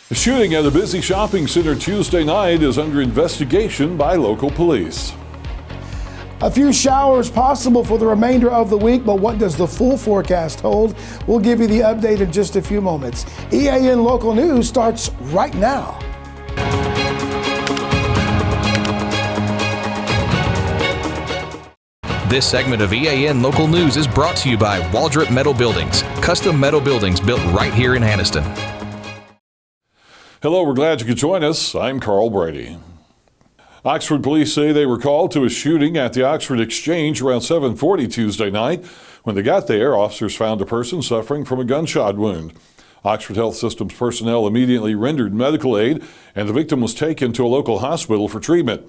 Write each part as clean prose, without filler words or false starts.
The shooting at a busy shopping center Tuesday night is under investigation by local police. A few showers possible for the remainder of the week, but what does the full forecast hold? We'll give you the update in just a few moments. EAN Local News starts right now. This segment of EAN Local News is brought to you by Waldrop Metal Buildings, custom metal buildings built right here in Anniston. Hello, we're glad you could join us. I'm Carl Brady. Oxford police say they were called to a shooting at the Oxford Exchange around 7:40 Tuesday night. When they got there, officers found a person suffering from a gunshot wound. Oxford Health Systems personnel immediately rendered medical aid, and the victim was taken to a local hospital for treatment.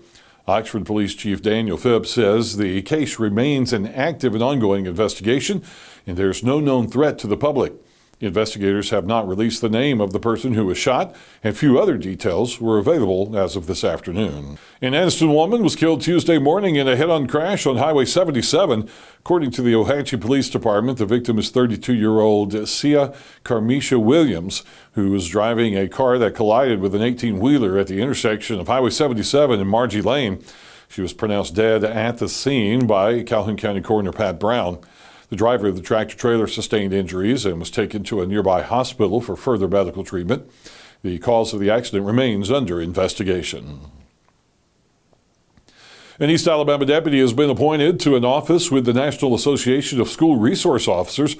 Oxford Police Chief Daniel Phipps says the case remains an active and ongoing investigation, and there's no known threat to the public. Investigators have not released the name of the person who was shot, and few other details were available as of this afternoon. An Anniston woman was killed Tuesday morning in a head-on crash on Highway 77. According to the Ohatchee Police Department, the victim is 32-year-old Sia Carmisha Williams, who was driving a car that collided with an 18-wheeler at the intersection of Highway 77 and Margie Lane. She was pronounced dead at the scene by Calhoun County Coroner Pat Brown. The driver of the tractor-trailer sustained injuries and was taken to a nearby hospital for further medical treatment. The cause of the accident remains under investigation. An East Alabama deputy has been appointed to an office with the National Association of School Resource Officers.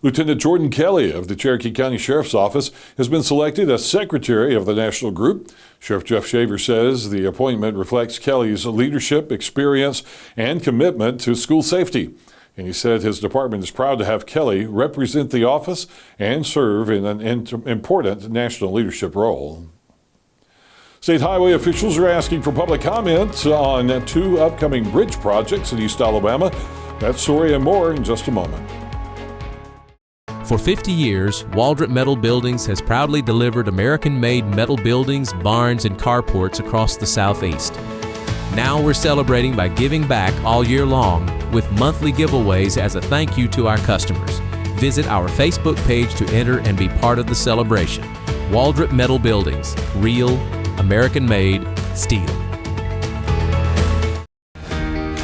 Lieutenant Jordan Kelly of the Cherokee County Sheriff's Office has been selected as secretary of the national group. Sheriff Jeff Shaver says the appointment reflects Kelly's leadership, experience, and commitment to school safety. And he said his department is proud to have Kelly represent the office and serve in an important national leadership role. State highway officials are asking for public comment on two upcoming bridge projects in East Alabama. That story and more in just a moment. For 50 years, Waldrop Metal Buildings has proudly delivered American-made metal buildings, barns, and carports across the Southeast. Now we're celebrating by giving back all year long with monthly giveaways as a thank you to our customers. Visit our Facebook page to enter and be part of the celebration. Waldrop Metal Buildings, real, American-made steel.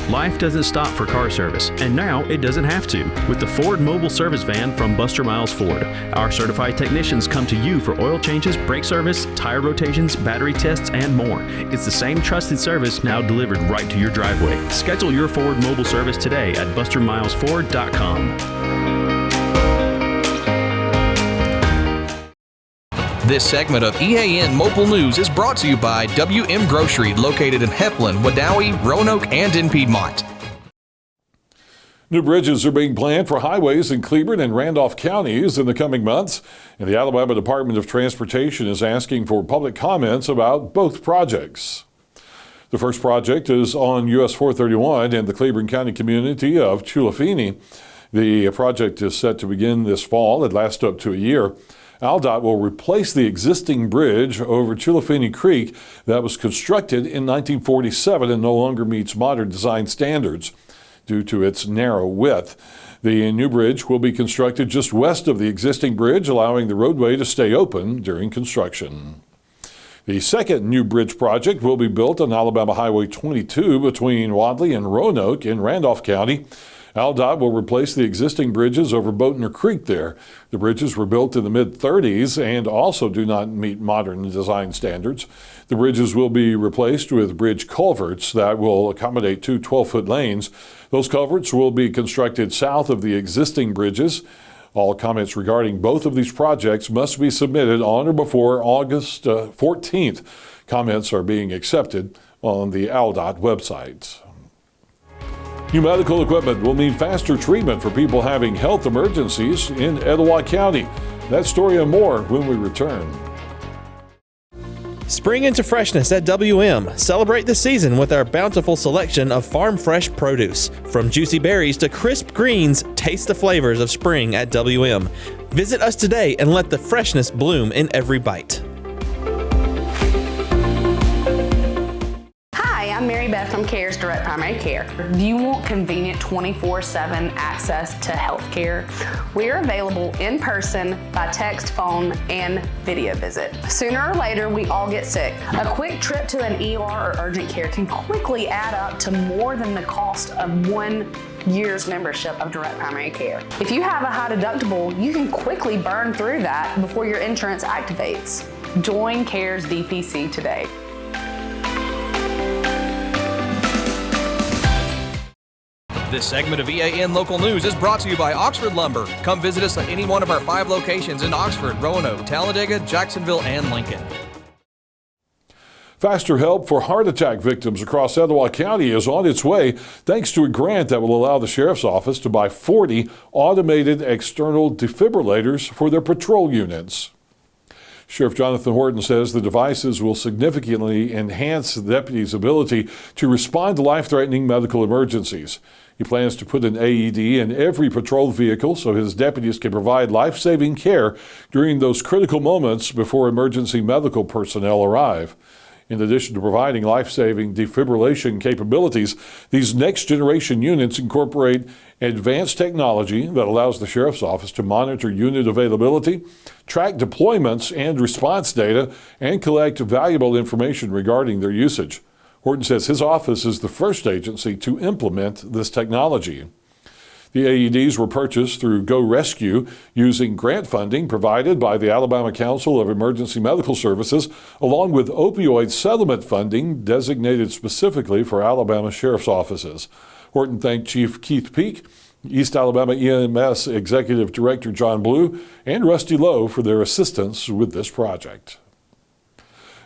Life doesn't stop for car service, and now it doesn't have to with the Ford Mobile Service Van from Buster Miles Ford. Our certified technicians come to you for oil changes, brake service, tire rotations, battery tests, and more. It's the same trusted service now delivered right to your driveway. Schedule your Ford Mobile service today at bustermilesford.com. This segment of EAN Local News is brought to you by WM Grocery, located in Heflin, Wadowee, Roanoke, and in Piedmont. New bridges are being planned for highways in Cleburne and Randolph counties in the coming months, and the Alabama Department of Transportation is asking for public comments about both projects. The first project is on US 431 in the Cleburne County community of Chulafini. The project is set to begin this fall and last up to a year. AlDOT will replace the existing bridge over Chulafini Creek that was constructed in 1947 and no longer meets modern design standards due to its narrow width. The new bridge will be constructed just west of the existing bridge, allowing the roadway to stay open during construction. The second new bridge project will be built on Alabama Highway 22 between Wadley and Roanoke in Randolph County. AlDOT will replace the existing bridges over Boatner Creek there. The bridges were built in the mid-30s and also do not meet modern design standards. The bridges will be replaced with bridge culverts that will accommodate two 12-foot lanes. Those culverts will be constructed south of the existing bridges. All comments regarding both of these projects must be submitted on or before August 14th. Comments are being accepted on the AlDOT website. New medical equipment will mean faster treatment for people having health emergencies in Etowah County. That story and more when we return. Spring into freshness at WM. Celebrate the season with our bountiful selection of farm fresh produce. From juicy berries to crisp greens, taste the flavors of spring at WM. Visit us today and let the freshness bloom in every bite. I'm Mary Beth from CARES Direct Primary Care. Do you want convenient 24/7 access to health care? We're available in person, by text, phone, and video visit. Sooner or later, we all get sick. A quick trip to an ER or urgent care can quickly add up to more than the cost of 1 year's membership of Direct Primary Care. If you have a high deductible, you can quickly burn through that before your insurance activates. Join CARES DPC today. This segment of EAN Local News is brought to you by Oxford Lumber. Come visit us at any one of our 5 locations in Oxford, Roanoke, Talladega, Jacksonville, and Lincoln. Faster help for heart attack victims across Etowah County is on its way thanks to a grant that will allow the Sheriff's Office to buy 40 automated external defibrillators for their patrol units. Sheriff Jonathan Horton says the devices will significantly enhance the deputies' ability to respond to life-threatening medical emergencies. He plans to put an AED in every patrol vehicle so his deputies can provide life-saving care during those critical moments before emergency medical personnel arrive. In addition to providing life-saving defibrillation capabilities, these next-generation units incorporate advanced technology that allows the Sheriff's Office to monitor unit availability, track deployments and response data, and collect valuable information regarding their usage. Horton says his office is the first agency to implement this technology. The AEDs were purchased through Go Rescue using grant funding provided by the Alabama Council of Emergency Medical Services, along with opioid settlement funding designated specifically for Alabama Sheriff's offices. Horton thanked Chief Keith Peak, East Alabama EMS Executive Director John Blue, and Rusty Lowe for their assistance with this project.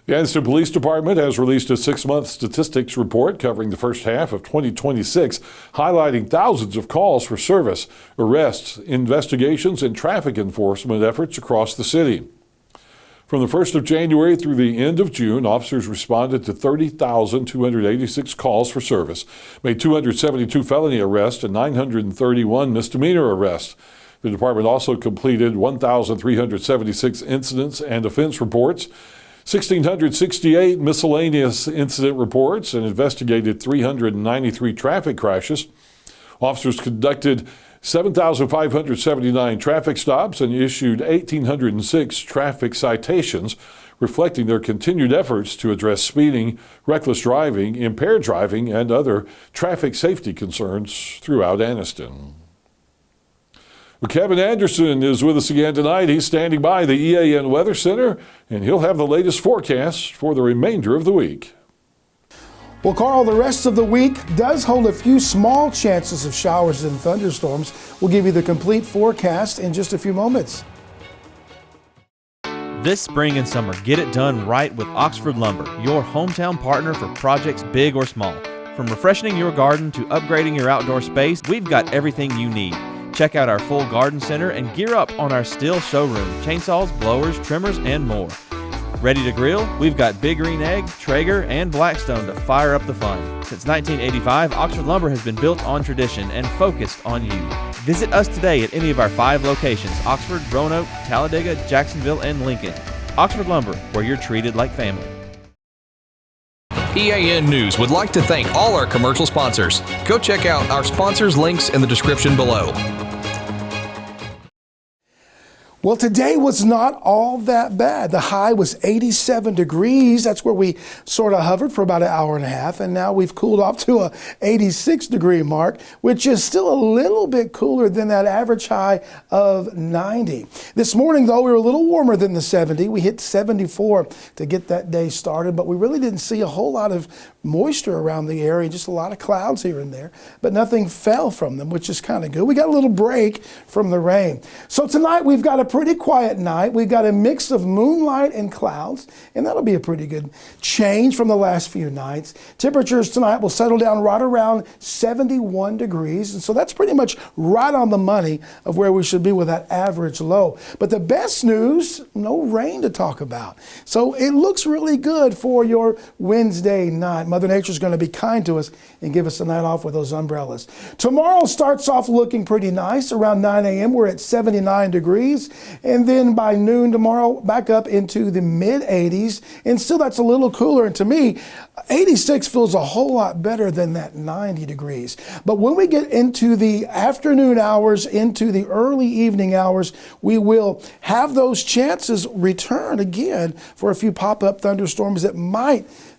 The Anniston Police Department has released a 6-month statistics report covering the first half of 2026, highlighting thousands of calls for service, arrests, investigations, and traffic enforcement efforts across the city. From the 1st of January through the end of June, officers responded to 30,286 calls for service, made 272 felony arrests and 931 misdemeanor arrests. The department also completed 1,376 incidents and offense reports, 1,668 miscellaneous incident reports, and investigated 393 traffic crashes. Officers conducted 7,579 traffic stops and issued 1,806 traffic citations, reflecting their continued efforts to address speeding, reckless driving, impaired driving, and other traffic safety concerns throughout Anniston. Well, Kevin Anderson is with us again tonight. He's standing by the EAN Weather Center, and he'll have the latest forecast for the remainder of the week. Well, Carl, the rest of the week does hold a few small chances of showers and thunderstorms. We'll give you the complete forecast in just a few moments. This spring and summer, get it done right with Oxford Lumber, your hometown partner for projects big or small. From refreshing your garden to upgrading your outdoor space, we've got everything you need. Check out our full garden center and gear up on our Stihl showroom, chainsaws, blowers, trimmers, and more. Ready to grill? We've got Big Green Egg, Traeger, and Blackstone to fire up the fun. Since 1985, Oxford Lumber has been built on tradition and focused on you. Visit us today at any of our 5 locations: Oxford, Roanoke, Talladega, Jacksonville, and Lincoln. Oxford Lumber, where you're treated like family. EAN News would like to thank all our commercial sponsors. Go check out our sponsors' links in the description below. Well, today was not all that bad. The high was 87 degrees. That's where we sort of hovered for about an hour and a half. And now we've cooled off to a 86-degree mark, which is still a little bit cooler than that average high of 90. This morning, though, we were a little warmer than the 70. We hit 74 to get that day started, but we really didn't see a whole lot of moisture around the area, just a lot of clouds here and there, but nothing fell from them, which is kind of good. We got a little break from the rain. So tonight we've got a pretty quiet night. We've got a mix of moonlight and clouds, and that'll be a pretty good change from the last few nights. Temperatures tonight will settle down right around 71 degrees, and so that's pretty much right on the money of where we should be with that average low. But the best news, no rain to talk about. So it looks really good for your Wednesday night. Mother Nature's going to be kind to us and give us a night off with those umbrellas. Tomorrow starts off looking pretty nice. Around 9 a.m. we're at 79 degrees. And then by noon tomorrow, back up into the mid 80s. And still, that's a little cooler. And to me, 86 feels a whole lot better than that 90 degrees. But when we get into the afternoon hours, into the early evening hours, we will have those chances return again for a few pop-up thunderstorms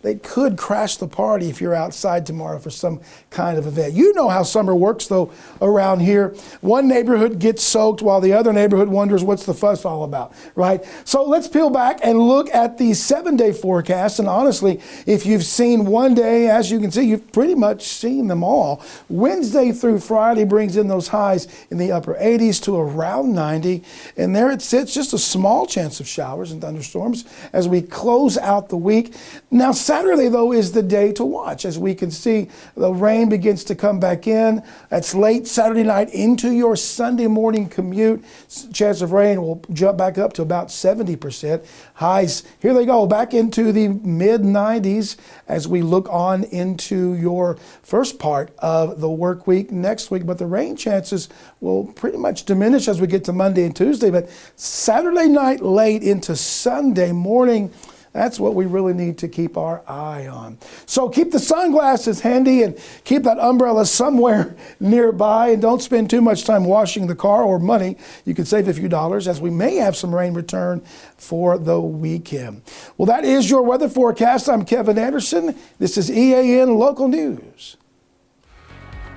they could crash the party if you're outside tomorrow for some kind of event. You know how summer works, though, around here. One neighborhood gets soaked while the other neighborhood wonders what's the fuss all about, right? So let's peel back and look at the 7-day forecast. And honestly, if you've seen one day, as you can see, you've pretty much seen them all. Wednesday through Friday brings in those highs in the upper 80s to around 90. And there it sits, just a small chance of showers and thunderstorms as we close out the week. Now, Saturday, though, is the day to watch. As we can see, the rain begins to come back in. That's late Saturday night into your Sunday morning commute. Chance of rain will jump back up to about 70%. Highs, here they go, back into the mid-90s as we look on into your first part of the work week next week. But the rain chances will pretty much diminish as we get to Monday and Tuesday. But Saturday night late into Sunday morning, that's what we really need to keep our eye on. So keep the sunglasses handy and keep that umbrella somewhere nearby, and don't spend too much time washing the car or money. You could save a few dollars as we may have some rain return for the weekend. Well, that is your weather forecast. I'm Kevin Anderson. This is EAN Local News.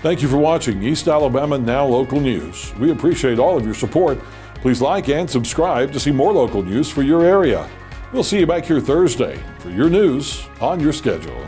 Thank you for watching East Alabama Now Local News. We appreciate all of your support. Please like and subscribe to see more local news for your area. We'll see you back here Thursday for your news on your schedule.